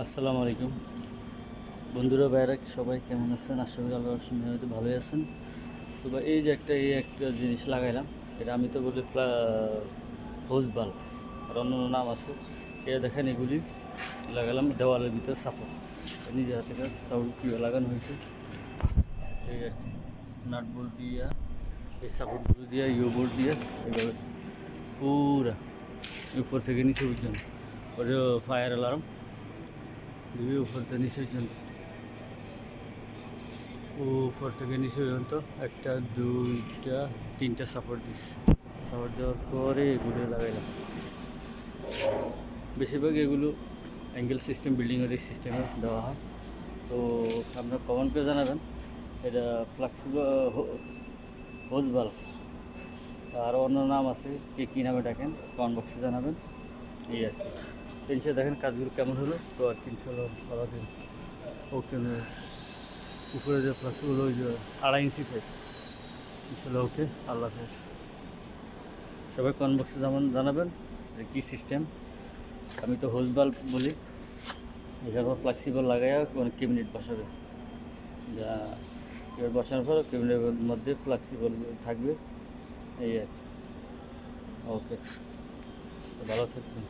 আসসালামু আলাইকুম বন্ধুরা, ভাইরা সবাই কেমন আছেন? আশা করি আল্লাহর রহমতে হয়তো ভালোই আছেন। তো ভাই, এই একটা জিনিস লাগাইলাম। এটা আমি তো বলি হোজ বাল্ব, আর অন্য অন্য নাম আছে। এটা দেখেন, এগুলি লাগালাম দেওয়ালের ভিতরে সাপোর্ট। নিজের হাতে কাজ সাপোর্ট কীভাবে লাগানো হয়েছে এই আর কি। নাট বোল্ট দিয়া, এই সাপোর্টগুলো দিয়ে, বোল্ট দিয়ে এইভাবে পুরা উপর থেকে নিচে পর্যন্ত। ওটা ফায়ার অ্যালার্ম দিয়ে উপর থেকে নিচে পর্যন্ত, উপর থেকে নিচে পর্যন্ত একটা, দুইটা, তিনটা সাপোর্ট দিস। সাপোর্ট দেওয়ার পরে এগুলো লাগাইলাম। বেশিরভাগ এগুলো অ্যাঙ্গেল সিস্টেম, বিল্ডিংয়ের এই সিস্টেমে দেওয়া হয়। তো আপনার কমেন্ট করে জানাবেন এটা ফ্লেক্সিবল হোজ বাল্ব, আরও অন্য নাম আছে, কে কী নামে ডাকেন কমেন্ট বক্সে জানাবেন। এই আর কি। তিনশো দেখেন কাজগুলো কেমন হলো। তো আর 300 ভালো দিন। ওকে, উপরে যে ফ্লেক্সিবল ওই যে 2.5 ইঞ্চি থাকে, ইনশাল্লাহ। ওকে, আল্লাহ হাফেজ। সবাই কমেন্ট বক্সে জানাবেন যে কী সিস্টেম। আমি তো হোজ বাল্ব বলি। এখানে ফ্লেক্সিবল লাগাইয়া অনেক ক্যাবিনেট বসাবে, যা এবার বসানোর পর ক্যাবিনেটের মধ্যে ফ্লেক্সিবল থাকবে। এই আর কি। ওকে, ভালো থাকবেন।